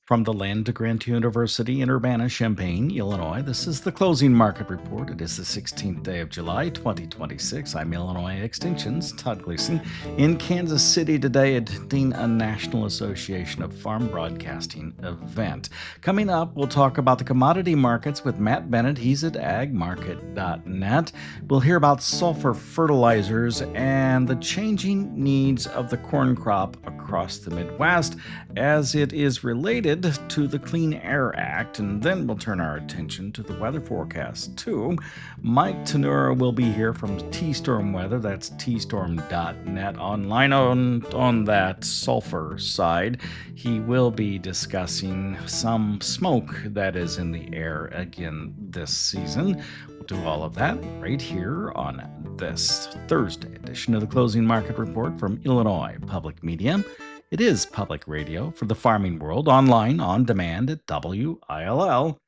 From the land-grant University in Urbana-Champaign, Illinois, this is the closing market report. It is the 16th day of July, 2026. I'm Illinois Extension's Todd Gleason in Kansas City today attending a National Association of Farm Broadcasting event. Coming up, we'll talk about the commodity markets with Matt Bennett. He's at agmarket.net. We'll hear about sulfur fertilizers and the changing needs of the corn crop across the Midwest as it is related to the Clean Air Act, and then we'll turn our attention to the weather forecast too. Mike Tannura will be here from Tstorm Weather. That's tstorm.net online on that sulfur side. He will be discussing some smoke that is in the air again this season. We'll do all of that right here on this Thursday edition of the Closing Market Report from Illinois Public Media. It is public radio for the farming world, online, on demand at WILL-AG.org.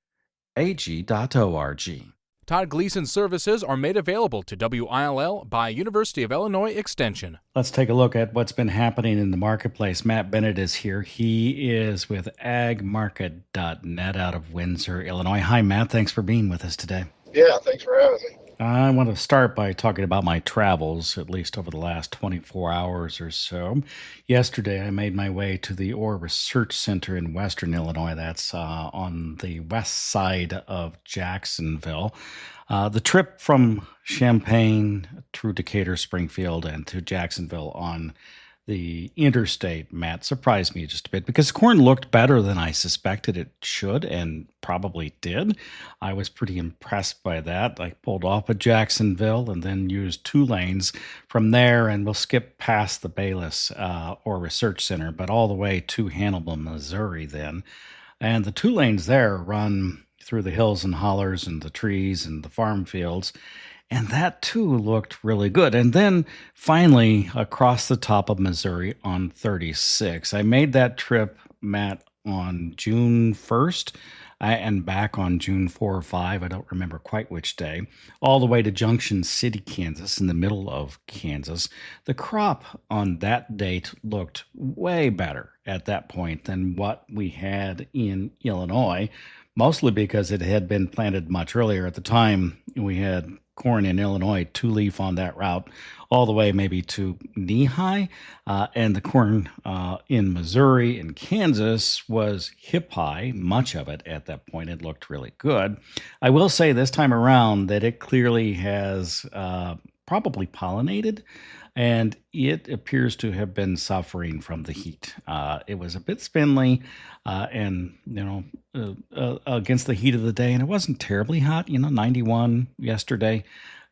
Todd Gleason services are made available to WILL by University of Illinois Extension. Let's take a look at what's been happening in the marketplace. Matt Bennett is here. He is with agmarket.net out of Windsor, Illinois. Hi, Matt. Thanks for being with us today. Yeah, thanks for having me. I want to start by talking about my travels, at least over the last 24 hours or so. Yesterday, I made my way to the Orr Research Center in western Illinois. That's on the west side of Jacksonville. The trip from Champaign through Decatur, Springfield, and to Jacksonville on the interstate, Matt, surprised me just a bit because corn looked better than I suspected it should and probably did. I was pretty impressed by that. I pulled off at Jacksonville and then used two lanes from there, and we'll skip past the Bayless Orr Research Center, but all the way to Hannibal, Missouri then. And the two lanes there run through the hills and hollers and the trees and the farm fields. And that, too, looked really good. And then finally, across the top of Missouri on 36. I made that trip, Matt, on June 1st and back on June 4 or 5. I don't remember quite which day. All the way to Junction City, Kansas, in the middle of Kansas. The crop on that date looked way better at that point than what we had in Illinois, mostly because it had been planted much earlier. At the time, we had corn in Illinois, two-leaf on that route, all the way maybe to knee-high. And the corn in Missouri and Kansas was hip-high, much of it at that point. It looked really good. I will say this time around that it clearly has probably pollinated, and it appears to have been suffering from the heat. It was a bit spindly and, against the heat of the day, and it wasn't terribly hot, 91 yesterday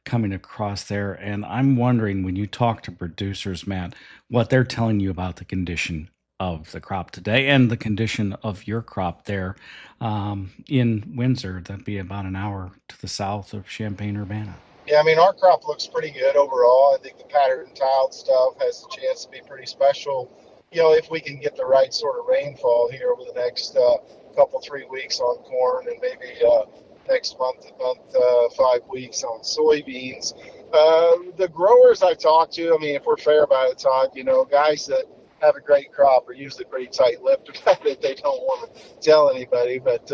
coming across there. And I'm wondering, when you talk to producers, Matt, what they're telling you about the condition of the crop today and the condition of your crop there in Windsor. That'd be about an hour to the south of Champaign-Urbana. Yeah, our crop looks pretty good overall. I think the pattern tiled stuff has a chance to be pretty special. If we can get the right sort of rainfall here over the next couple, 3 weeks on corn and maybe next month, 5 weeks on soybeans. The growers I talked to, if we're fair about it, Todd, guys that have a great crop are usually pretty tight-lipped about it. They don't want to tell anybody, but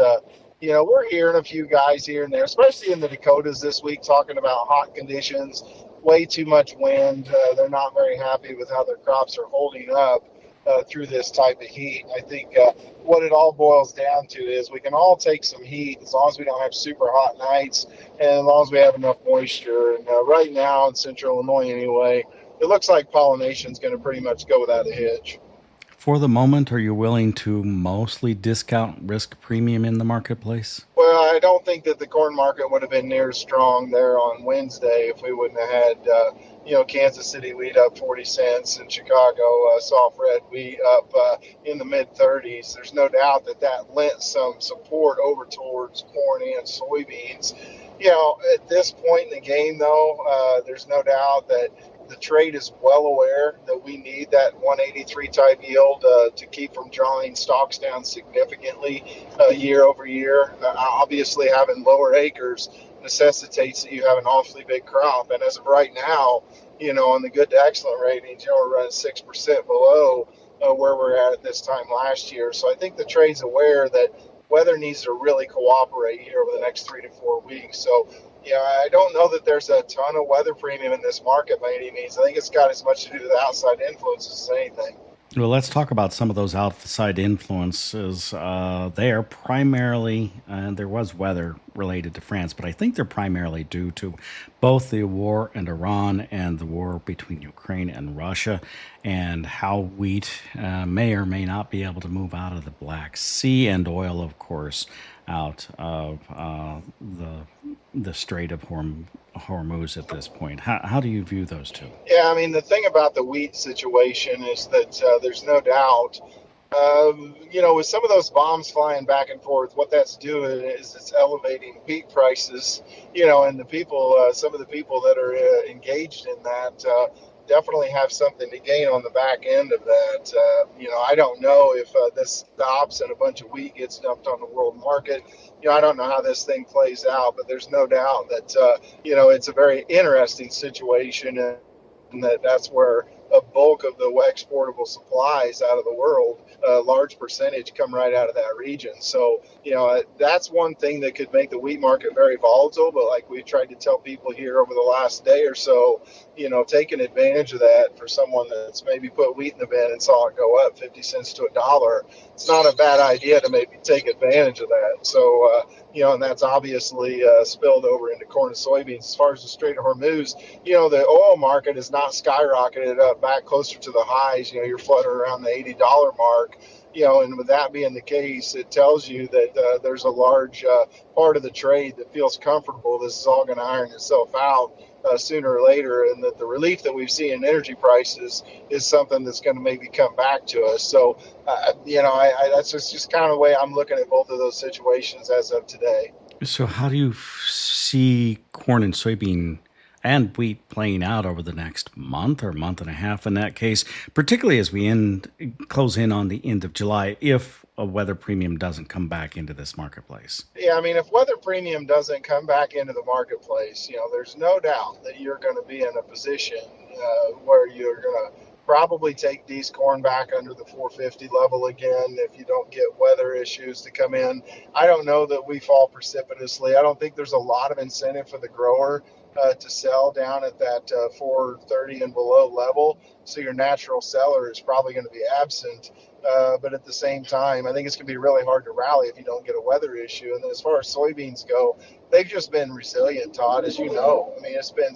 we're hearing a few guys here and there, especially in the Dakotas this week, talking about hot conditions, way too much wind. They're not very happy with how their crops are holding up through this type of heat. I think what it all boils down to is we can all take some heat as long as we don't have super hot nights and as long as we have enough moisture. And right now in central Illinois anyway, it looks like pollination is going to pretty much go without a hitch. For the moment, are you willing to mostly discount risk premium in the marketplace? Well, I don't think that the corn market would have been near as strong there on Wednesday if we wouldn't have had, Kansas City wheat up 40 cents and Chicago soft red wheat up in the mid-30s. There's no doubt that lent some support over towards corn and soybeans. At this point in the game, though, there's no doubt that the trade is well aware that we need that 183 type yield to keep from drawing stocks down significantly year over year. Obviously, having lower acres necessitates that you have an awfully big crop. And as of right now, on the good to excellent ratings, we're running 6% below where we're at this time last year. So I think the trade's aware that weather needs to really cooperate here over the next 3 to 4 weeks. So, I don't know that there's a ton of weather premium in this market by any means. I think it's got as much to do with outside influences as anything. Well, let's talk about some of those outside influences. They are primarily, there was weather related to France, but I think they're primarily due to both the war in Iran and the war between Ukraine and Russia, and how wheat may or may not be able to move out of the Black Sea, and oil, of course, out of the Strait of Hormuz at this point. How do you view those two? Yeah, I mean, the thing about the wheat situation is that there's no doubt, with some of those bombs flying back and forth, what that's doing is it's elevating wheat prices, and the people, some of the people that are engaged in that definitely have something to gain on the back end of that. I don't know if this stops and a bunch of wheat gets dumped on the world market. I don't know how this thing plays out, but there's no doubt that, it's a very interesting situation, and that's where a bulk of the exportable supplies out of the world, a large percentage come right out of that region. So, that's one thing that could make the wheat market very volatile. But like we tried to tell people here over the last day or so, taking advantage of that for someone that's maybe put wheat in the bin and saw it go up 50 cents to $1, it's not a bad idea to maybe take advantage of that. So, and that's obviously spilled over into corn and soybeans. As far as the Strait of Hormuz, the oil market has not skyrocketed up back closer to the highs. You're fluttering around the $80 mark. And with that being the case, it tells you that there's a large part of the trade that feels comfortable. This is all going to iron itself out sooner or later, and that the relief that we've seen in energy prices is something that's going to maybe come back to us. So, that's just kind of the way I'm looking at both of those situations as of today. So, how do you see corn and soybean and wheat playing out over the next month or month and a half in that case, particularly as we close in on the end of July, if a weather premium doesn't come back into this marketplace? Yeah, I mean, if weather premium doesn't come back into the marketplace, there's no doubt that you're going to be in a position where you're going to probably take these corn back under the 450 level again if you don't get weather issues to come in. I don't know that we fall precipitously. I don't think there's a lot of incentive for the grower to sell down at that 430 and below level. So your natural seller is probably going to be absent. But at the same time, I think it's going to be really hard to rally if you don't get a weather issue. And then as far as soybeans go, they've just been resilient, Todd, as you know. I mean, it's been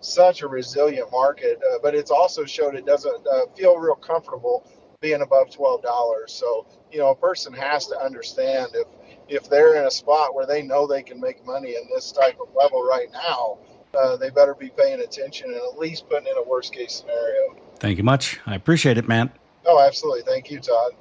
such a resilient market, but it's also showed it doesn't feel real comfortable being above $12. So, a person has to understand if they're in a spot where they know they can make money in this type of level right now, they better be paying attention and at least putting in a worst case scenario. Thank you much. I appreciate it, Matt. Oh, absolutely. Thank you, Todd.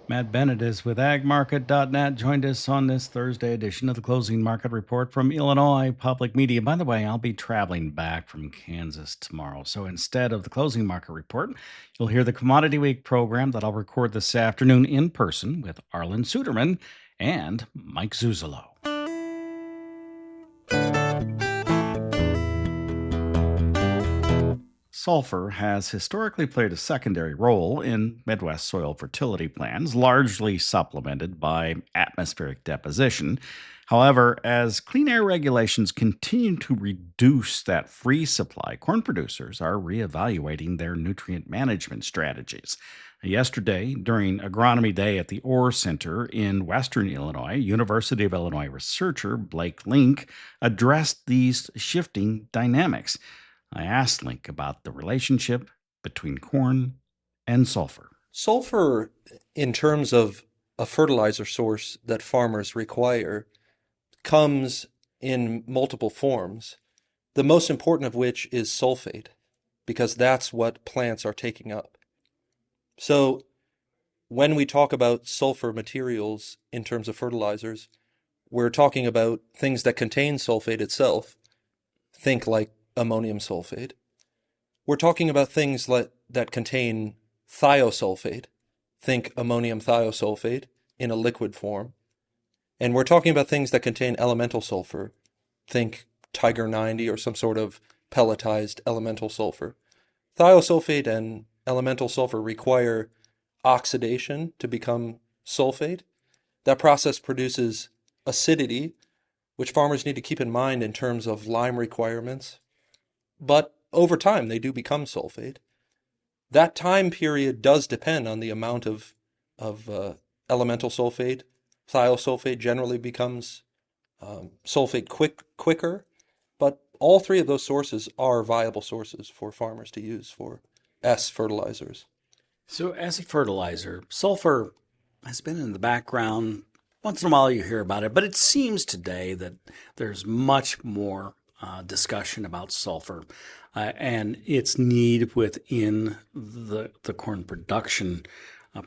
Matt Bennett is with agmarket.net, joined us on this Thursday edition of the Closing Market Report from Illinois Public Media. By the way, I'll be traveling back from Kansas tomorrow. So instead of the Closing Market Report, you'll hear the Commodity Week program that I'll record this afternoon in person with Arlen Suderman and Mike Zuzolo. Sulfur has historically played a secondary role in Midwest soil fertility plans, largely supplemented by atmospheric deposition. However, as clean air regulations continue to reduce that free supply, corn producers are reevaluating their nutrient management strategies. Yesterday, during Agronomy Day at the Orr Center in Western Illinois, University of Illinois researcher Blake Link addressed these shifting dynamics. I asked Link about the relationship between corn and sulfur. Sulfur, in terms of a fertilizer source that farmers require, comes in multiple forms, the most important of which is sulfate, because that's what plants are taking up. So when we talk about sulfur materials in terms of fertilizers, we're talking about things that contain sulfate itself. Think like ammonium sulfate. We're talking about things that contain thiosulfate. Think ammonium thiosulfate in a liquid form. And we're talking about things that contain elemental sulfur. Think Tiger 90 or some sort of pelletized elemental sulfur. Thiosulfate and elemental sulfur require oxidation to become sulfate. That process produces acidity, which farmers need to keep in mind in terms of lime requirements. But over time, they do become sulfate. That time period does depend on the amount of elemental sulfate. Thiosulfate generally becomes sulfate quicker, but all three of those sources are viable sources for farmers to use for S fertilizers. So, as a fertilizer, sulfur has been in the background. Once in a while you hear about it, but it seems today that there's much more discussion about sulfur and its need within the corn production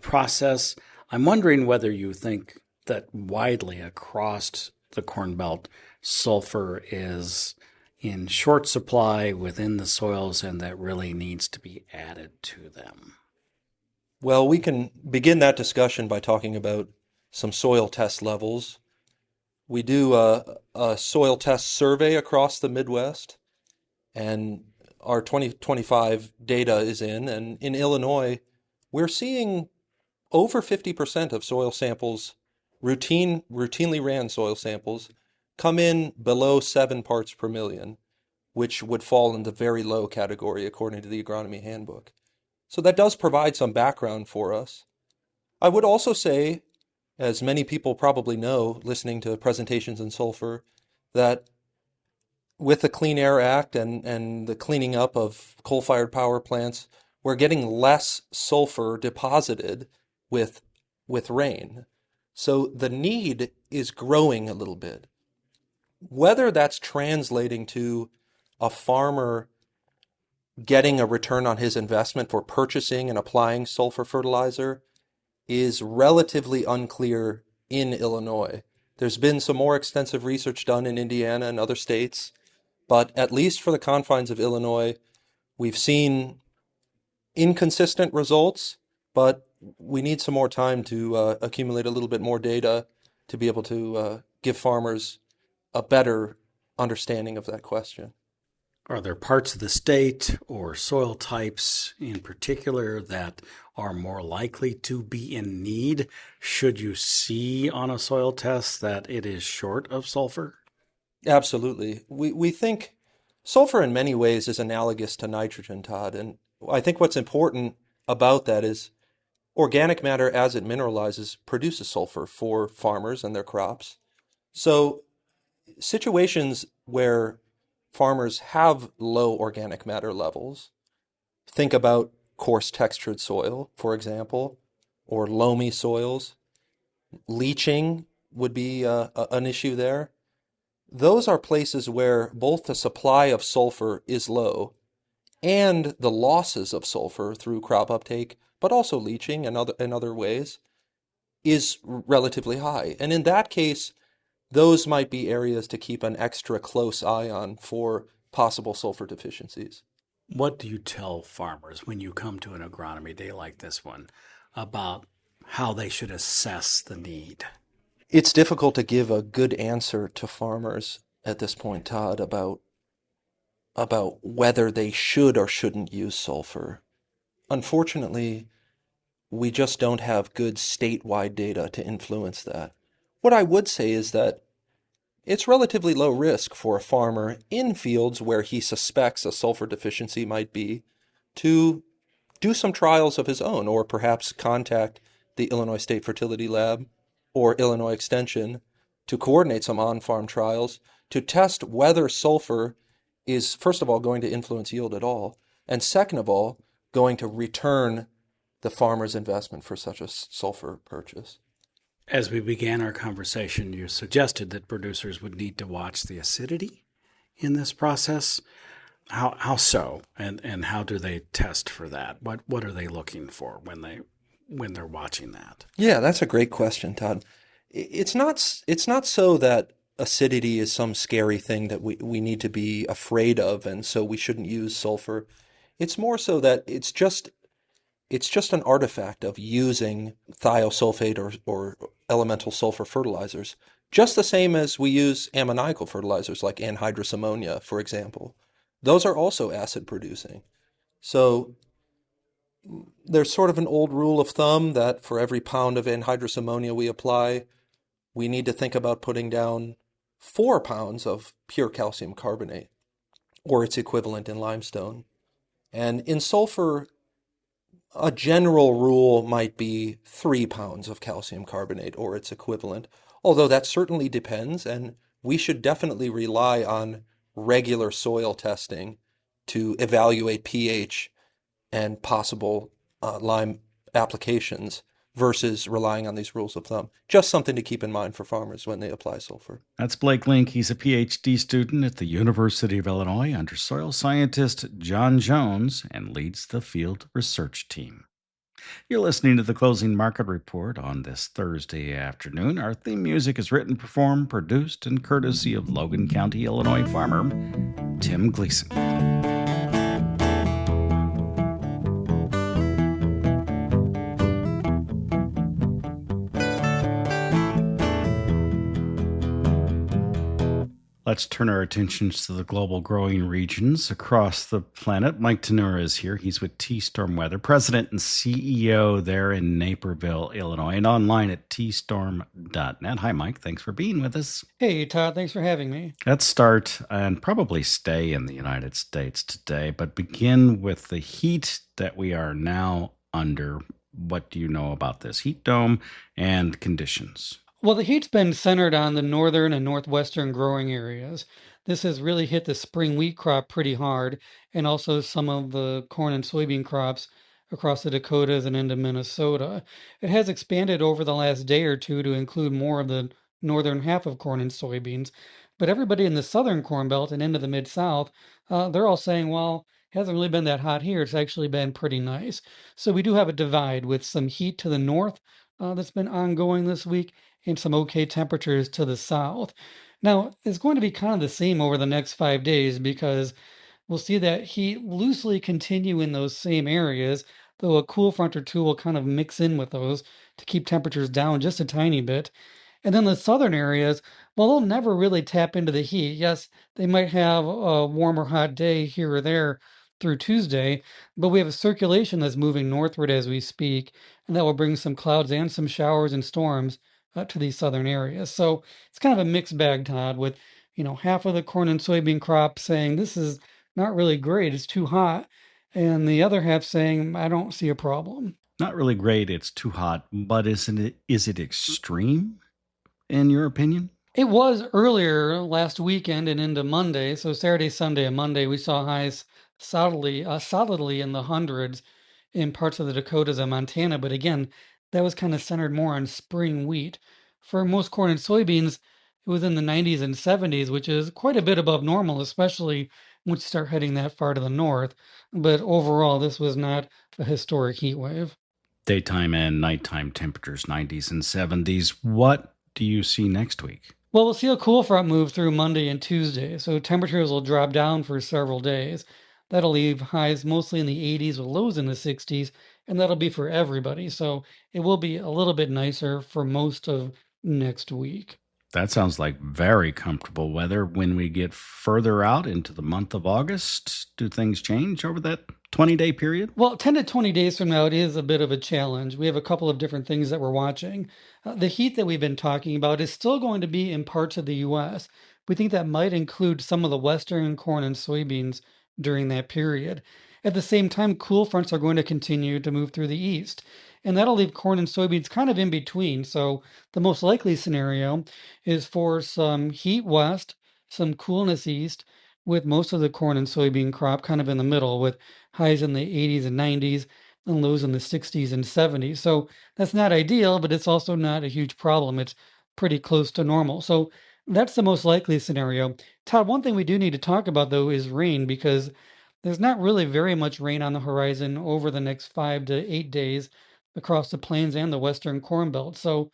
process. I'm wondering whether you think that widely across the Corn Belt, sulfur is in short supply within the soils and that really needs to be added to them. Well, we can begin that discussion by talking about some soil test levels. We do a soil test survey across the Midwest, and our 2025 data is in. And in Illinois, we're seeing over 50% of soil samples, routinely ran soil samples, come in below 7 parts per million, which would fall in the very low category according to the Agronomy Handbook. So that does provide some background for us. I would also say, as many people probably know, listening to presentations in sulfur, that with the Clean Air Act and the cleaning up of coal-fired power plants, we're getting less sulfur deposited with rain. So the need is growing a little bit. Whether that's translating to a farmer getting a return on his investment for purchasing and applying sulfur fertilizer is relatively unclear in Illinois. There's been some more extensive research done in Indiana and other states, but at least for the confines of Illinois, we've seen inconsistent results, but we need some more time to accumulate a little bit more data to be able to give farmers a better understanding of that question. Are there parts of the state or soil types in particular that are more likely to be in need should you see on a soil test that it is short of sulfur? Absolutely. We think sulfur in many ways is analogous to nitrogen, Todd. And I think what's important about that is organic matter, as it mineralizes, produces sulfur for farmers and their crops. So situations where farmers have low organic matter levels, think about coarse textured soil, for example, or loamy soils. Leaching would be an issue there. Those are places where both the supply of sulfur is low and the losses of sulfur through crop uptake, but also leaching and other ways, is relatively high. And in that case, those might be areas to keep an extra close eye on for possible sulfur deficiencies. What do you tell farmers when you come to an agronomy day like this one about how they should assess the need? It's difficult to give a good answer to farmers at this point, Todd, about whether they should or shouldn't use sulfur. Unfortunately, we just don't have good statewide data to influence that. What I would say is that it's relatively low risk for a farmer in fields where he suspects a sulfur deficiency might be to do some trials of his own, or perhaps contact the Illinois State Fertility Lab or Illinois Extension to coordinate some on-farm trials to test whether sulfur is, first of all, going to influence yield at all, and second of all, going to return the farmer's investment for such a sulfur purchase. As we began our conversation, you suggested that producers would need to watch the acidity in this process. How so? And how do they test for that? What are they looking for when they're watching that? Yeah, that's a great question, Todd. It's not so that acidity is some scary thing that we need to be afraid of, and so we shouldn't use sulfur. It's more so that it's just an artifact of using thiosulfate or elemental sulfur fertilizers, just the same as we use ammoniacal fertilizers like anhydrous ammonia, for example. Those are also acid producing. So there's sort of an old rule of thumb that for every pound of anhydrous ammonia we apply, we need to think about putting down 4 pounds of pure calcium carbonate, or its equivalent in limestone. And in sulfur, a general rule might be 3 pounds of calcium carbonate or its equivalent, although that certainly depends, and we should definitely rely on regular soil testing to evaluate pH and possible lime applications versus relying on these rules of thumb. Just something to keep in mind for farmers when they apply sulfur. That's Blake Link. He's a PhD student at the University of Illinois under soil scientist John Jones and leads the field research team. You're listening to the Closing Market Report on this Thursday afternoon. Our theme music is written, performed, produced, and courtesy of Logan County, Illinois farmer Tim Gleason. Let's turn our attentions to the global growing regions across the planet. Mike Tannura is here. He's with Tstorm Weather, president and CEO there in Naperville, Illinois, and online at tstorm.net. Hi, Mike. Thanks for being with us. Hey, Todd. Thanks for having me. Let's start and probably stay in the United States today, but begin with the heat that we are now under. What do you know about this heat dome and conditions? Well, the heat's been centered on the northern and northwestern growing areas. This has really hit the spring wheat crop pretty hard, and also some of the corn and soybean crops across the Dakotas and into Minnesota. It has expanded over the last day or two to include more of the northern half of corn and soybeans. But everybody in the southern corn belt and into the mid-south, they're all saying, well, it hasn't really been that hot here. It's actually been pretty nice. So we do have a divide with some heat to the north that's been ongoing this week and some okay temperatures to the south. Now, it's going to be kind of the same over the next 5 days because we'll see that heat loosely continue in those same areas, though a cool front or two will kind of mix in with those to keep temperatures down just a tiny bit. And then the southern areas, well, they'll never really tap into the heat. Yes, they might have a warm or hot day here or there through Tuesday, but we have a circulation that's moving northward as we speak, and that will bring some clouds and some showers and storms to these southern areas. So it's kind of a mixed bag, Todd, with half of the corn and soybean crop saying this is not really great, it's too hot, and the other half saying I don't see a problem. Not really great, it's too hot, but is it extreme in your opinion? It was earlier last weekend and into Monday. So Saturday, Sunday, and Monday, we saw highs solidly in the hundreds in parts of the Dakotas and Montana. But again, that was kind of centered more on spring wheat. For most corn and soybeans, it was in the 90s and 70s, which is quite a bit above normal, especially once you start heading that far to the north. But overall, this was not a historic heat wave. Daytime and nighttime temperatures 90s and 70s. What do you see next week? Well, we'll see a cool front move through Monday and Tuesday, so temperatures will drop down for several days. That'll leave highs mostly in the 80s with lows in the 60s, and that'll be for everybody. So it will be a little bit nicer for most of next week. That sounds like very comfortable weather. When we get further out into the month of August, do things change over that 20-day period? Well, 10 to 20 days from now, it is a bit of a challenge. We have a couple of different things that we're watching. The heat that we've been talking about is still going to be in parts of the U.S. We think that might include some of the western corn and soybeans during that period. At the same time, cool fronts are going to continue to move through the east, and that'll leave corn and soybeans kind of in between. So the most likely scenario is for some heat west, some coolness east, with most of the corn and soybean crop kind of in the middle, with highs in the 80s and 90s and lows in the 60s and 70s. So that's not ideal, but it's also not a huge problem. It's pretty close to normal. So that's the most likely scenario. Todd, one thing we do need to talk about, though, is rain, because there's not really very much rain on the horizon over the next 5 to 8 days across the plains and the western corn belt. So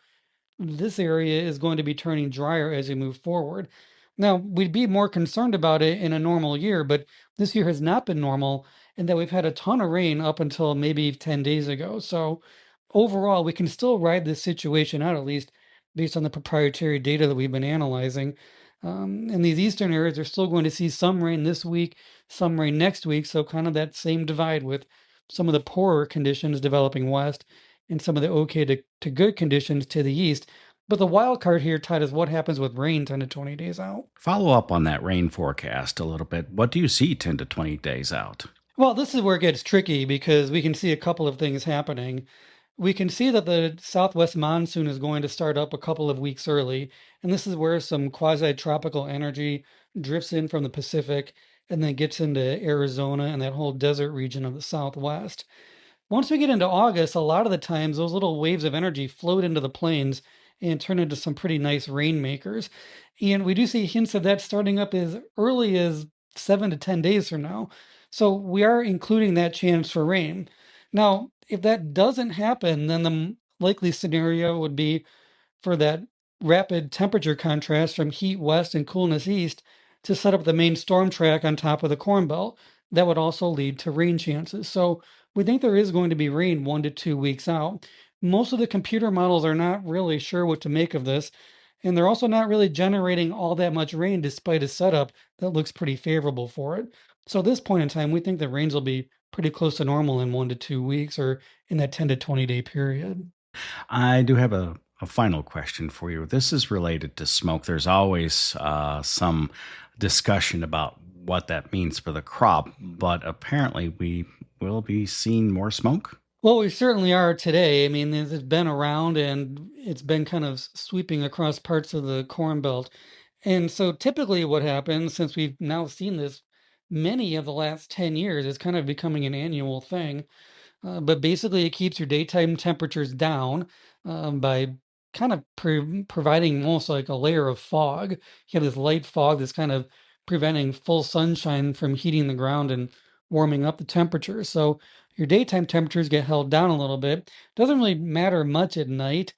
this area is going to be turning drier as we move forward. Now, we'd be more concerned about it in a normal year, but this year has not been normal, and that we've had a ton of rain up until maybe 10 days ago. So overall, we can still ride this situation out, at least based on the proprietary data that we've been analyzing. And these eastern areas are still going to see some rain this week, some rain next week. So kind of that same divide with some of the poorer conditions developing west and some of the okay to good conditions to the east. But the wild card here, Todd, is what happens with rain 10 to 20 days out. Follow up on that rain forecast a little bit. What do you see 10 to 20 days out? Well, this is where it gets tricky because we can see a couple of things happening. We can see that the southwest monsoon is going to start up a couple of weeks early, and this is where some quasi-tropical energy drifts in from the Pacific and then gets into Arizona and that whole desert region of the southwest. Once we get into August, a lot of the times those little waves of energy float into the plains and turn into some pretty nice rainmakers. And we do see hints of that starting up as early as 7 to 10 days from now. So we are including that chance for rain. Now, if that doesn't happen, then the likely scenario would be for that rapid temperature contrast from heat west and coolness east to set up the main storm track on top of the Corn Belt. That would also lead to rain chances. So we think there is going to be rain 1 to 2 weeks out. Most of the computer models are not really sure what to make of this, and they're also not really generating all that much rain despite a setup that looks pretty favorable for it. So at this point in time, we think the rains will be pretty close to normal in 1 to 2 weeks or in that 10 to 20 day period. I do have a final question for you. This is related to smoke. There's always some discussion about what that means for the crop, but apparently we will be seeing more smoke. Well, we certainly are today. I mean, it's been around and it's been kind of sweeping across parts of the Corn Belt. And so typically what happens, since we've now seen this many of the last 10 years, it's kind of becoming an annual thing. But basically, it keeps your daytime temperatures down by kind of providing almost like a layer of fog. You have this light fog that's kind of preventing full sunshine from heating the ground and warming up the temperature. So your daytime temperatures get held down a little bit. Doesn't really matter much at night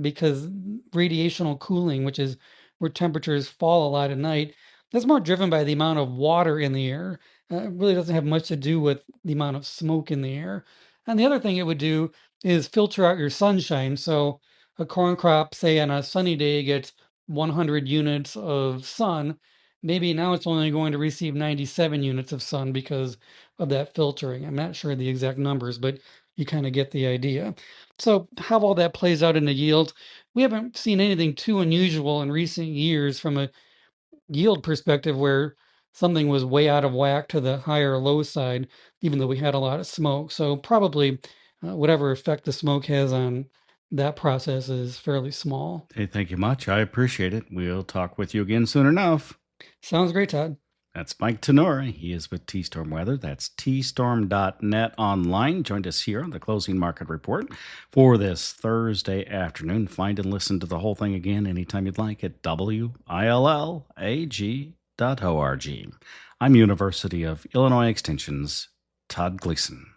because radiational cooling, which is where temperatures fall a lot at night, that's more driven by the amount of water in the air. It really doesn't have much to do with the amount of smoke in the air. And the other thing it would do is filter out your sunshine. So a corn crop, say on a sunny day, gets 100 units of sun. Maybe now it's only going to receive 97 units of sun because of that filtering. I'm not sure the exact numbers, but you kind of get the idea. So how all that plays out in the yield, we haven't seen anything too unusual in recent years from a yield perspective where something was way out of whack to the high or low side, even though we had a lot of smoke. So probably whatever effect the smoke has on that process is fairly small. Hey, thank you much. I appreciate it. We'll talk with you again soon enough. Sounds great, Todd. That's Mike Tannura. He is with Tstorm Weather. That's tstorm.net online. Joined us here on the Closing Market Report for this Thursday afternoon. Find and listen to the whole thing again anytime you'd like at willag.org. I'm University of Illinois Extension's Todd Gleason.